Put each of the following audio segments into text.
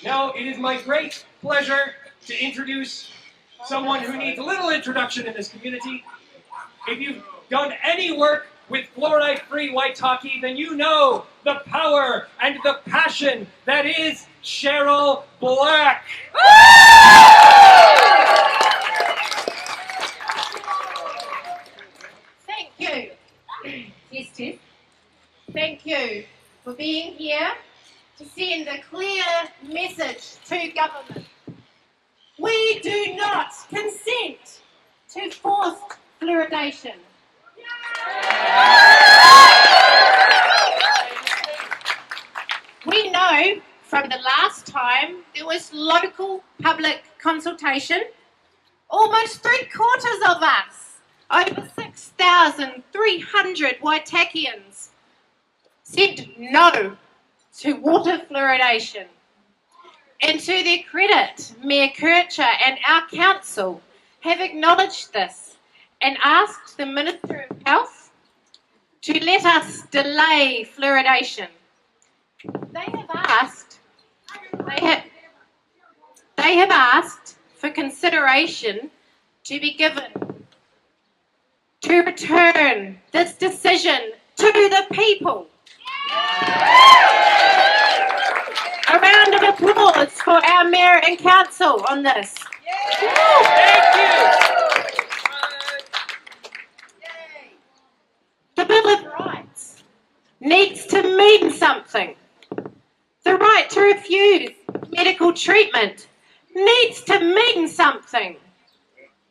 Now it is my great pleasure to introduce someone who needs a little introduction in this community. If you've done any work with Fluoride Free Waitaki, then you know the power and the passion that is Sheryl Black. Thank you. Yes, Tiff. Thank you for being here to send a clear message to government. We do not consent to forced fluoridation. We know from the last time there was local public consultation, almost 3/4 of us, over 6,300 Waitakians, said no to water fluoridation. And to their credit, Mayor Kircher and our council have acknowledged this and asked the Minister of Health to let us delay fluoridation. They have asked for consideration to be given to return this decision to the people. A round of applause for our Mayor and Council on this. Thank you. The Bill of Rights needs to mean something. The right to refuse medical treatment needs to mean something.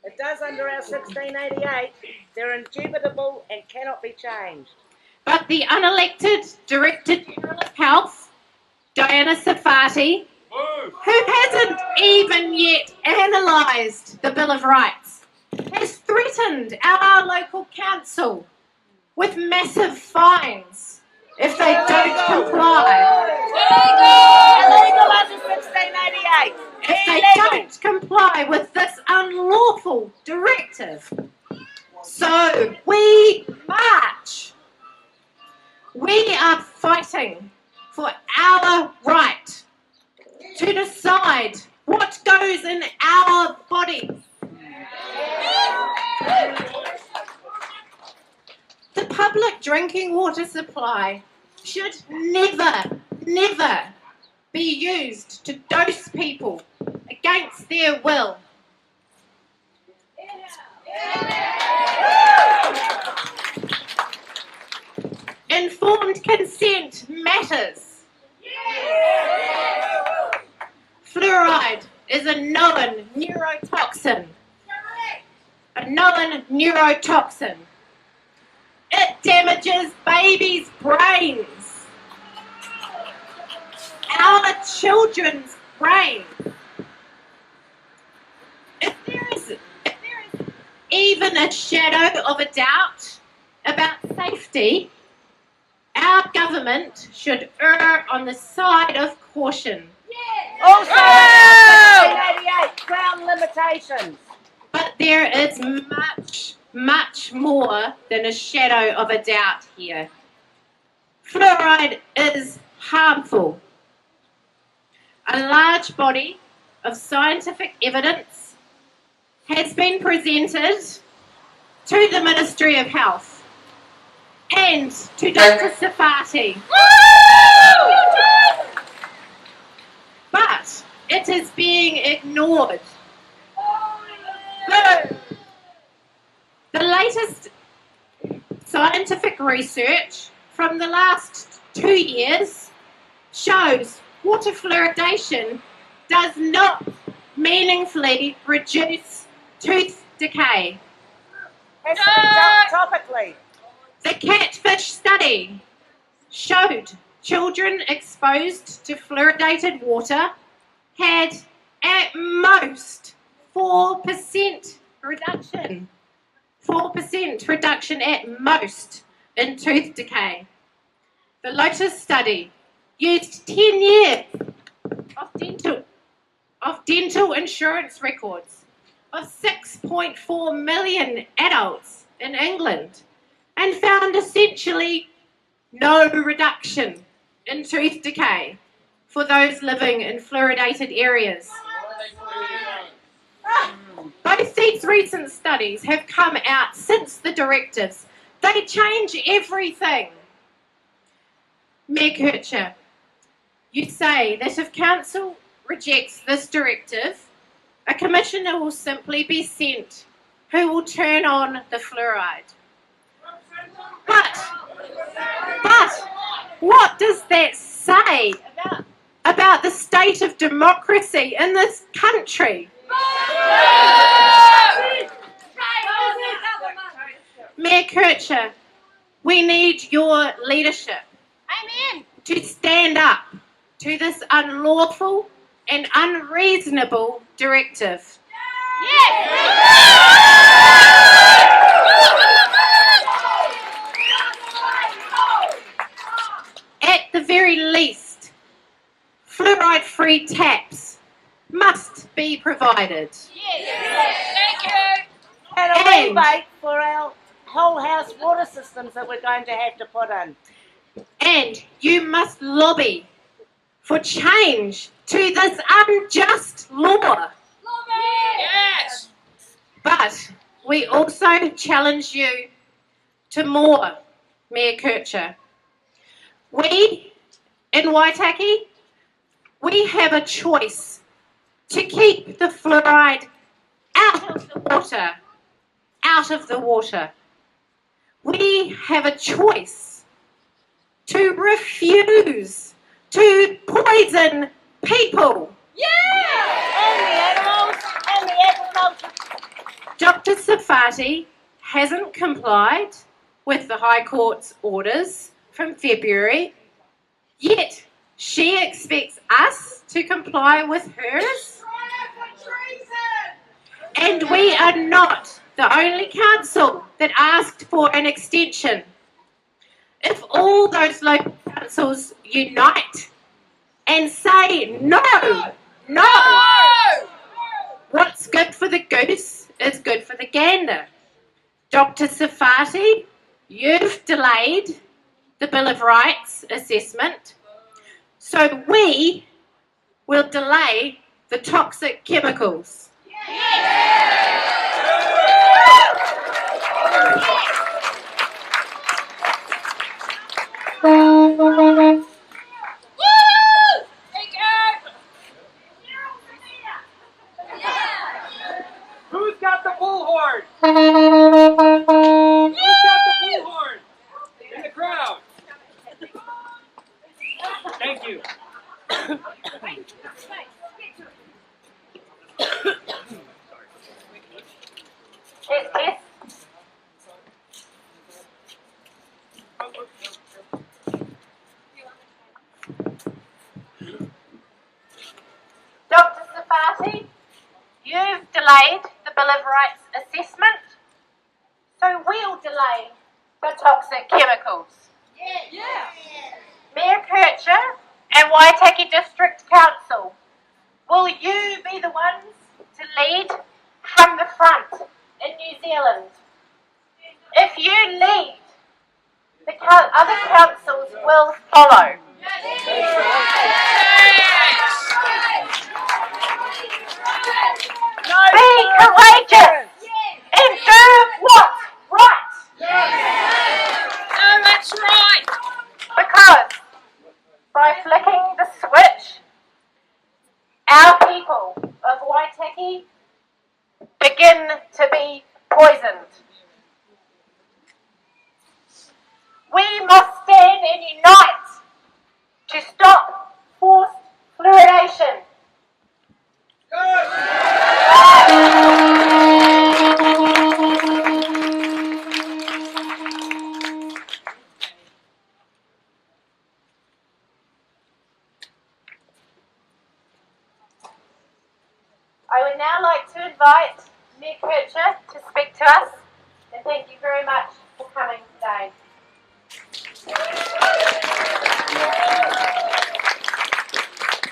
It does under our 1688. They're indubitable and cannot be changed. But the unelected Director General of Health, Diana Safati, who hasn't even yet analysed the Bill of Rights, has threatened our local council with massive fines if they don't comply. Illegal under 1688. If they don't comply with this unlawful directive. So we march. We are fighting for our right to decide what goes in our bodies. The public drinking water supply should never be used to dose people against their will. Informed consent matters. Fluoride is a known neurotoxin. It damages babies' brains. Our children's brains. If there is even a shadow of a doubt about safety, our government should err on the side of caution. Also, 1688 Crown limitations. But there is much more than a shadow of a doubt here. Fluoride is harmful. A large body of scientific evidence has been presented to the Ministry of Health and to Dr. Safati. But it is being ignored. The latest scientific research from the last 2 years shows water fluoridation does not meaningfully reduce tooth decay. Has to be done topically. The catfish study showed children exposed to fluoridated water had at most 4% reduction. 4% reduction at most in tooth decay. The Lotus study used 10 years of dental insurance records of 6.4 million adults in England and found essentially no reduction in tooth decay for those living in fluoridated areas. Both these recent studies have come out since the directives. They change everything. Mayor Kircher, you say that if Council rejects this directive, a commissioner will simply be sent who will turn on the fluoride. But what does that say about the state of democracy in this country? Mayor Kircher, we need your leadership. Amen. To stand up to this unlawful and unreasonable directive. At the very least, fluoride-free taps must be provided. Thank you. And a rebate for our whole house water systems that we're going to have to put in. And you must lobby for change to this unjust law. Yes. But we also challenge you to more, Mayor Kircher. We, in Waitaki, we have a choice to keep the fluoride out of the water. Out of the water. We have a choice to refuse to poison people. And the animals and the agriculture. Dr. Safati hasn't complied with the High Court's orders from February, yet she expects us to comply with hers. And we are not the only council that asked for an extension. If all those local councils unite and say no, what's good for the goose is good for the gander. Dr. Safati, you've delayed the Bill of Rights assessment, so we will delay the toxic chemicals. Who's got the bullhorn? Who's got the bullhorn? In the crowd. Thank you. Yes. Dr. Safati, you've delayed the Bill of Rights assessment, so we'll delay the toxic chemicals. Mayor Kircher and Waitaki District Council, will you be the ones to lead from the front in New Zealand? If you lead, the other councils will follow. Be courageous and do what's right. Oh, that's right. Because by flicking the switch, our people of Waitaki begin to be poisoned. We must stand and unite to stop forced fluoridation. I would now like to invite Mayor Kircher to speak to us, and thank you very much for coming today.